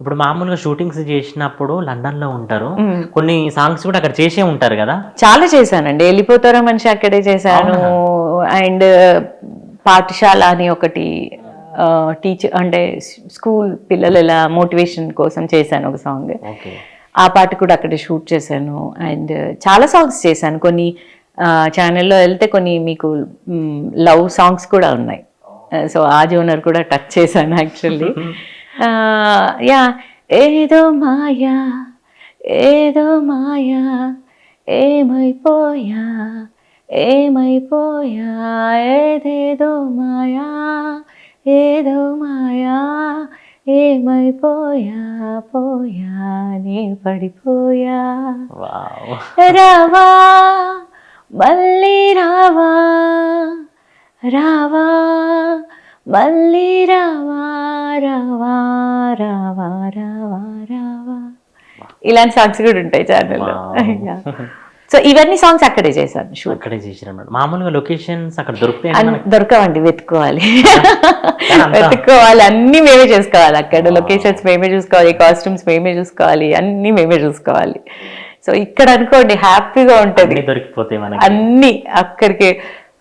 ఇప్పుడు మామూలుగా షూటింగ్స్ చేసినప్పుడు లండన్‌లో ఉంటారు. హ్మ్. కొన్ని సాంగ్స్ కూడా అక్కడ చేసే ఉంటారు గదా! చాలా చేశానండి. 'ఎళ్ళిపోతారా మనిషి' అక్కడే చేశాను. అవునా? అండ్ 'పాఠశాల' అని ఒకటి అంటే స్కూల్ పిల్లలు ఎలా మోటివేషన్ కోసం చేశాను ఒక సాంగ్. ఓకే. ఆ పాట కూడా అక్కడే షూట్ చేశాను. అండ్ చాలా సాంగ్స్ చేశాను. కొన్ని ఛానెల్‌లో ఎళ్తే కొన్ని మీకు లవ్ సాంగ్స్ కూడా ఉన్నాయి. సో, ఆ జోనర్ కూడా టచ్ చేశాను యాక్చువల్లీ. యాహ్! ఏదో మాయ ఏదో మాయ ఏమైపోయా ఏమైపోయా ఏదేదో మాయా ఏదో మాయా ఏమైపోయా పోయా నే పడిపోయా వావ్! రావా మళ్ళీ రావా రావా మళ్ళీ రావా రావా రావా రావా రావా ఇలాంటి సాంగ్స్ కూడా ఉంటాయి ఛానల్లో. వావ్! సో ఇవన్నీ సాంగ్స్ అక్కడే చేశాను షూట్. అక్కడే చేసిరన్నమాట. మామూలుగా లొకేషన్స్ అక్కడ దొరుకుతాయండి మనకి? దొరకవండి, వెతుక్కోవాలి. కానీ అంతా వెతుక్కోవాలి, అన్నీ మేమే చూసుకోవాలి. అక్కడ లొకేషన్స్ మేమే చూసుకోవాలి, కాస్ట్యూమ్స్ మేమే చూసుకోవాలి, అన్నీ మేమే చూసుకోవాలి. సో ఇక్కడ అనుకోండి హ్యాపీగా ఉంటుంది. అన్నీ దొరికిపోతాయి మనకి. అన్నీ అక్కడికి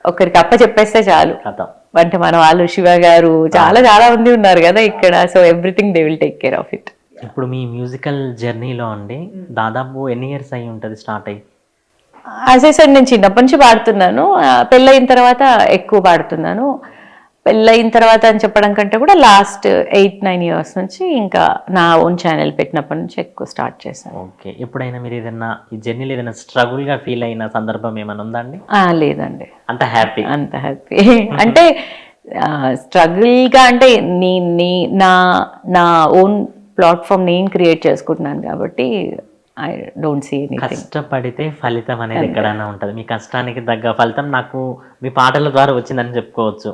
ఒకరికి అప్ప చెప్పేస్తే చాలు. ఖతం. అంటే మన వాళ్ళు శివ గారు చాలా చాలా మంది ఉన్నారు కదా ఇక్కడ. So everything they will take care of it. ఇప్పుడు మీ మ్యూజికల్ జర్నీలో అండి దాదాపు ఎన్ని ఇయర్స్ అయ్యి ఉంటది స్టార్ట్ అయ్యి? యాజ్ ఐ సెడ్ నేను చిన్నప్పటి నుంచి పాడుతున్నాను. పెళ్ళయిన తర్వాత ఎక్కువ పాడుతున్నాను. పెళ్ళయిన తర్వాత అని చెప్పడం కంటే కూడా లాస్ట్ 8-9 ఇయర్స్ నుంచి ఇంకా నా ఓన్ ఛానల్ పెట్టినప్పటి నుంచి ఎక్కువ స్టార్ట్ చేశాను. ఓకే. ఎప్పుడైనా మీరు ఏదైనా ఈ జర్నీలో ఏదైనా స్ట్రగుల్‌గా ఫీల్ అయిన సందర్భం ఏమైనా ఉందా అండి? లేదండి, అంత హ్యాపీ. అంత హ్యాపీ. అంటే స్ట్రగుల్గా అంటే నీ నీ నా నా ఓన్ ప్లాట్ఫామ్ నేను క్రియేట్ చేసుకుంటున్నాను కాబట్టి ఐ డోంట్ సీ ఎనీథింగ్. కష్టపడితే ఫలితం అనేది ఎక్కడైనా ఉంటది. మీ కష్టానికి తగ్గ ఫలితం నాకు మీ పాటల ద్వారా వచ్చిందని చెప్పుకోవచ్చు.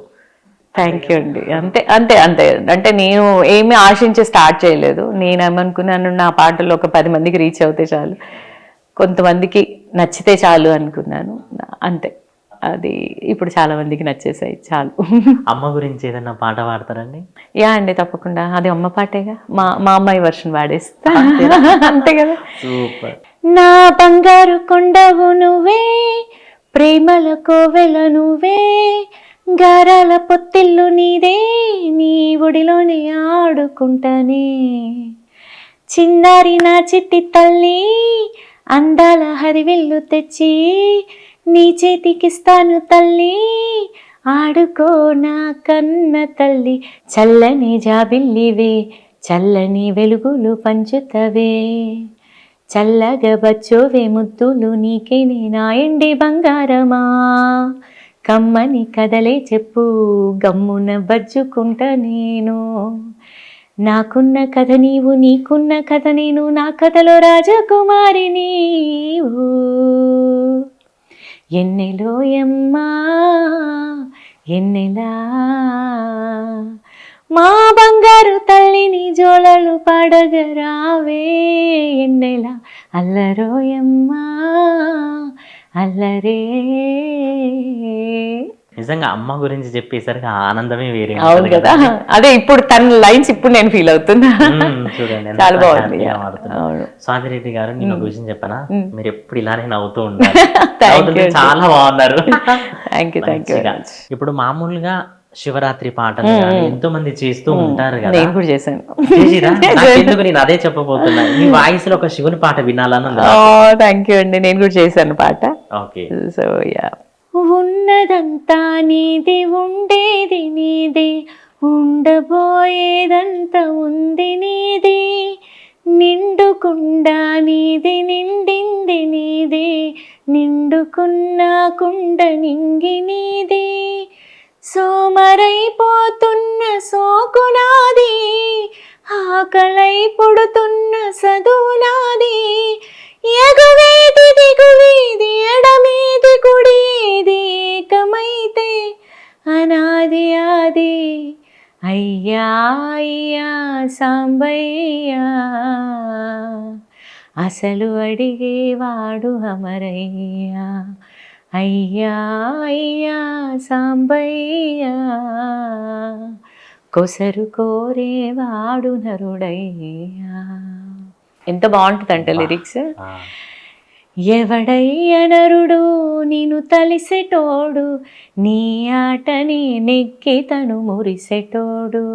థ్యాంక్ యూ అండి. అంతే అంతే అంతే. అంటే నేను ఏమి ఆశించి స్టార్ట్ చేయలేదు. నేను ఏమనుకున్నాను, నా పాటలు ఒక 10 మందికి రీచ్ అవుతే చాలు, కొంతమందికి నచ్చితే చాలు అనుకున్నాను. అంతే. అది ఇప్పుడు చాలా మందికి నచ్చేసాయి, చాలు. అమ్మ గురించి ఏదైనా పాట పాడతారండి? యా అండి, తప్పకుండా. అది అమ్మ పాటేగా. మా అమ్మాయి వర్షన్ పాడేస్తా. అంతే కదా. సూపర్. నా బంగారు కొండవు నువ్వే, ప్రేమల కోవెల నువ్వే, గారాల పొత్తిల్లు నీదే, నీ ఒడిలోనే ఆడుకుంటానే, చిన్నారి నా చిట్టి తల్లి, అందాల హరివిల్లు తెచ్చి నీ చేతికిస్తాను తల్లి, ఆడుకో నా కన్న తల్లి, చల్లని జాబిల్లివే, చల్లని వెలుగులు పంచుతవే, చల్లగా బచ్చోవే ముద్దులు నీకే నా ఎండి బంగారమా, కమ్మని కథలే చెప్పు గమ్మున బజ్జుకుంటా నేను, నాకున్న కథ నీవు, నీకున్న కథ నేను, నా కథలో రాజకుమారి నీవు, ఎన్నెలోయమ్మా ఎన్నెలా, మా బంగారు తల్లిని జోలలు పాడగరావే, ఎన్నెలా అల్లరోయమ్మా అల్లరే. నిజంగా అమ్మ గురించి చెప్పేసరికి ఆ ఆనందమే వేరే అవును ఉంటది కదా. కదా. అదే ఇప్పుడు తన లైన్స్ ఇప్పుడు నేను ఫీల్ అవుతున్నా. చూడండి ఎంత చాలా బాగుంది. హ్యాపీగా పాడుతున్నారు. అవును. స్వాతిరెడ్డి గారు, నేను ఒక విషయం చెప్పనా? మ్మ్. మీరు ఎప్పుడు ఇలానే నవ్వుతూ ఉండాలి. థ్యాంక్ నవ్వుతుంటే యూ, చాలా బాగున్నారు. Thank you, thank you. మంచిగా. ఇప్పుడు మామూలుగా శివరాత్రి పాటలు కానీ ఎంతో మంది చేస్తూ ఉంటారు కదా. నేను కూడా చేశాను. చేసిరా? నాకెందుకు, నేను అదే చెప్పబోతున్నా. మీ వాయిస్ లో ఒక శివుని పాట వినాలని ఉంది. థ్యాంక్ యూ అండి, నేను కూడా చేశాను పాట. ఓకే. So yeah. ఉన్నదంతా నీది, ఉండేది నీది, ఉండబోయేదంతా ఉంది నీది, నిండుకుండా నీది, నిండింది నీది, నిండుకున్న కుండ నింగి నీది, సోమరైపోతున్న సోకునాది, ఆకలై పుడుతున్న చదువునాది, ఎగువేది దిగువేది ఎడమేది కుడేది, ఏకమైతే అనాది ఆది, అయ్యా అయ్యా సాంబయ్యా, అసలు అడిగేవాడు అమరయ్యా, అయ్యా అయ్యా సాంబయ్యా, కొసరు కోరేవాడు నరుడయ్యా. ఎంత బాగుంటుందంటే లిరిక్స్. ఆ, ఎవడయ్య నరుడు నిన్ను తలిసెటోడు, నీ ఆటని నెక్కి తను మురిసెటోడు.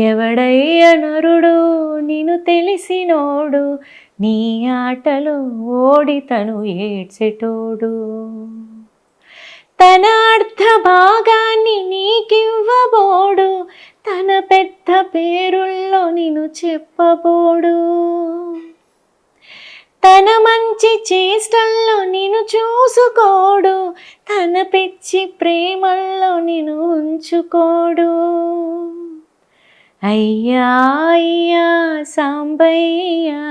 ఎవడయ్య నరుడు నిన్ను తెలిసినోడు, నీ ఆటలో ఓడి తను ఏడ్చెటోడు. తన అర్థ భాగాన్ని నీకివ్వబోడు, తన పెద్ద పేరుల్లో నిన్ను చెప్పబోడు. తన మంచి చేష్టల్లో నిన్ను చూసుకోడు, తన పిచ్చి ప్రేమల్లో నిన్ను ఉంచుకోడు. అయ్యా అయ్యా సాంబయ్యా,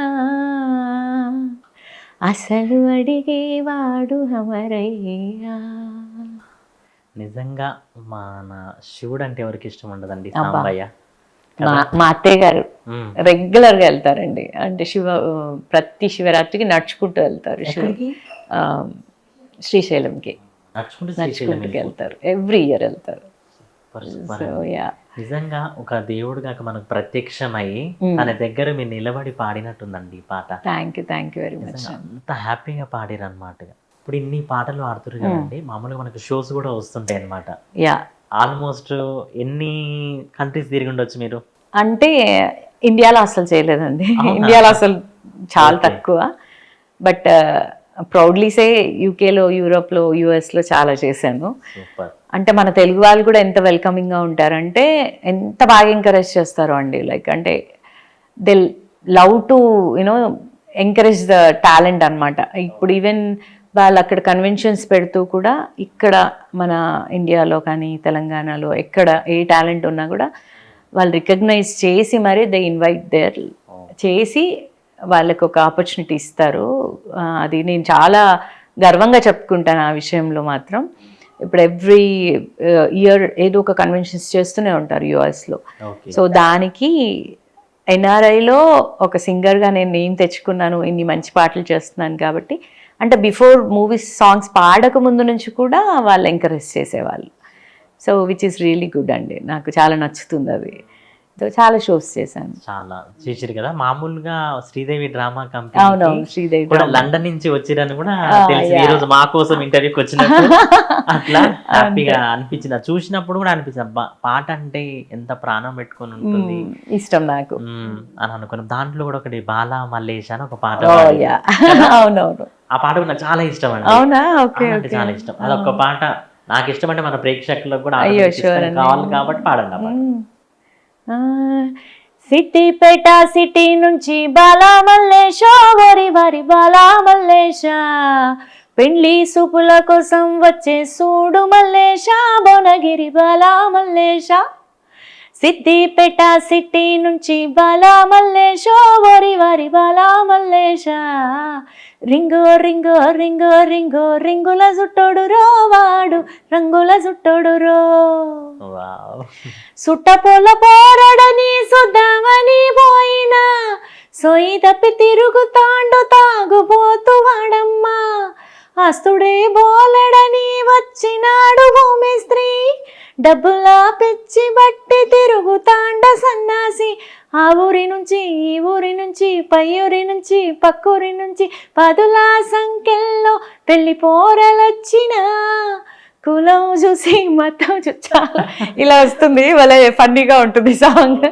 అసలు అడిగేవాడు అమరయ్యా. నిజంగా మన శివుడు అంటే ఎవరికి ఇష్టం ఉండదండి, అబ్బా. సాంబయ్య. మా అత్తయ్య గారు మ్మ్. రెగ్యులర్గా వెళ్తారండి. అంటే ప్రతి శివరాత్రికి నడుచుకుంటూ వెళ్తారు. ఎక్కడికి? ఆ, శ్రీశైలంకి నడుచుకుంటూ శ్రీశైలం నడుచుకుంటూ వెళ్తారు. ఎవ్రీ ఇయర్ వెళ్తారు. సూపర్. సో యా, నిజంగా ఒక దేవుడు కాక మనకు ప్రత్యక్షమై తన దగ్గర మీరు నిలబడి పాడినట్టుందండి ఈ పాట. Thank you very much. నిజంగా అంత హ్యాపీగా పాడిరు అనమాట. ఇప్పుడు ఇన్ని పాటలు ఆడుతున్నారు కదండి, మామూలుగా మనకు షోస్ కూడా వస్తుంటాయి అనమాట. యా, ఆల్మోస్ట్ ఎన్ని కంట్రీస్ తిరిగి ఉండొచ్చు మీరు? అంటే ఇండియాలో అసలు చేయలేదండి. అవునా? ఇండియాలో అసలు చాలా తక్కువ. బట్ ప్రౌడ్లీ సే యూకేలో, యూరోప్లో, యూఎస్లో చాలా చేశాను. సూపర్. అంటే మన తెలుగు వాళ్ళు కూడా ఎంత వెల్కమింగ్గా ఉంటారంటే, ఎంత బాగా ఎంకరేజ్ చేస్తారో అండి. లైక్ అంటే they love to you know encourage the talent అనమాట. ఇప్పుడు ఈవెన్ వాళ్ళు అక్కడ కన్వెన్షన్స్ పెడుతూ కూడా ఇక్కడ మన ఇండియాలో కానీ తెలంగాణలో ఎక్కడ ఏ టాలెంట్ ఉన్నా కూడా వాళ్ళు రికగ్నైజ్ చేసి మరి దే ఇన్వైట్ దేర్ చేసి వాళ్ళకి ఒక ఆపర్చునిటీ ఇస్తారు. అది నేను చాలా గర్వంగా చెప్పుకుంటాను ఆ విషయంలో మాత్రం. ఇప్పుడు ఎవ్రీ ఇయర్ ఏదో ఒక కన్వెన్షన్స్ చేస్తూనే ఉంటారు యూఎస్లో. ఓకే. సో దానికి ఎన్ఆర్ఐలో ఒక సింగర్గా నేను నేమ్ తెచ్చుకున్నాను. ఇన్ని మంచి పాటలు చేస్తున్నాను కాబట్టి. అంటే బిఫోర్ మూవీస్ సాంగ్స్ పాడక ముందు నుంచి కూడా వాళ్ళు ఎంకరేజ్ చేసేవాళ్ళు. So which is really good అండి. నాకు చాలా నచ్చుతుంది అది. సో చాలా షోస్ చేశాను. చాలా చేసిరు కదా. మామూలుగా శ్రీదేవి డ్రామా అవునవును, కంపెనీ శ్రీదేవి కూడా drama. లండన్ నుంచి వచ్చిరని కూడా ఆ, తెలిసింది. ఈ yeah. రోజు మా కోసం ఇంటర్వ్యూకి వచ్చినప్పుడు అట్లా హ్యాపీగా అనిపించింది. అది చూసినప్పుడు కూడా అనిపించింది, అబ్బా పాట అంటే ఎంత ప్రాణం పెట్టుకొని ఉంటుంది ఇష్టం నాకు. అని అనుకున్నాం. దాంట్లో కూడా ఒకటి బాలా మల్లేష్ అని ఒక పాట ఓ పాడింది. యా, అవునవును. ఆ పాట కూడా నాకు చాలా ఇష్టం అండి. అవునా? ఓకే అంటే చాలా ఇష్టం. అదొక పాట నాకు ఇష్టం. అంటే మన ప్రేక్షకులకు కూడా అయ్యో, automatic sure ఇష్టం అండి. కావాలి కాబట్టి పాడండి ఆ పాట. సిద్దిపేట సిటీ నుంచి బాలా మల్లేశ, వరి వరి బాలా మల్లేశ, పెండ్లి సూపుల కోసం వచ్చే సూడు మల్లేశ, భువనగిరి బాలా మల్లేశ. సిద్దిపేట సిటీ నుంచి బాలా మల్లేశ, వరి వరి బాలా మల్లేశ, రింగో రింగో రింగో రింగో రింగుల సుట్టోడు రో వాడు, రంగుల సుట్టోడు రో. వావ్. సుట్టపొల పోరడని సుద్దామని పోయినా, సొయి తప్పి తిరుగుతాండు తాగుబోతు వాడమ్మా. అస్తుడే బోలెడని వచ్చినాడు భూమిస్త్రీ, డబ్బులా పిచ్చి బట్టి తిరుగుతాండ సన్నాసి. ఆ ఊరి నుంచి ఈ ఊరి నుంచి పై ఊరి నుంచి పక్కూరి నుంచి పదుల సంఖ్యల్లో పెళ్లి పోరలొచ్చినా, కులం చూసి మతం చాలా ఇలా వస్తుంది. వాళ్ళ ఫన్నీగా ఉంటుంది సాంగ్.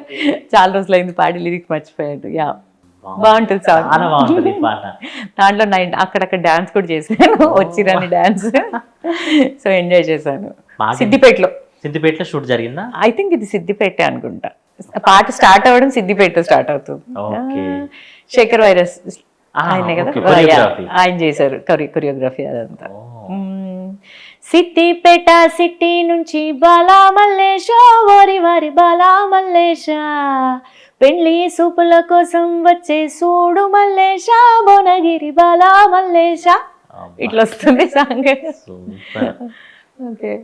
చాలా రోజులైంది పాడి, లిరిక్ మర్చిపోయాడు. యా, బాగుంటుంది సాంగ్. చాలా బాగుంటుంది ఈ పాట. దాంట్లో అక్కడక్కడ డాన్స్ కూడా చేశాను, వచ్చిరాని డాన్స్. సో ఎంజాయ్ చేశాను. బాగా. సిద్దిపేటలో షూట్ జరిగిందా? ఐ థింక్ ఇది సిద్దిపేట అనుకుంటా. పాట స్టార్ట్ అవ్వడం సిద్దిపేట స్టార్ట్ అవుతుంది. ఓకే. శేఖర్ వైరస్ ఆయనే కదా, okay, choreography. ఆయన చేశారు కొరియోగ్రఫీ అదంతా. ఓ. సిద్దిపేట సిటీ నుంచి బాలా మల్లేశ, వరి వరి బాలా మల్లేశ, పెళ్లి సూపుల కోసం వచ్చే సూడు మల్లేశ, భువనగిరి బాలా మల్లేశ. అబ్బా. ఇట్లా వస్తుంది సాంగ్. సూపర్. ఓకే.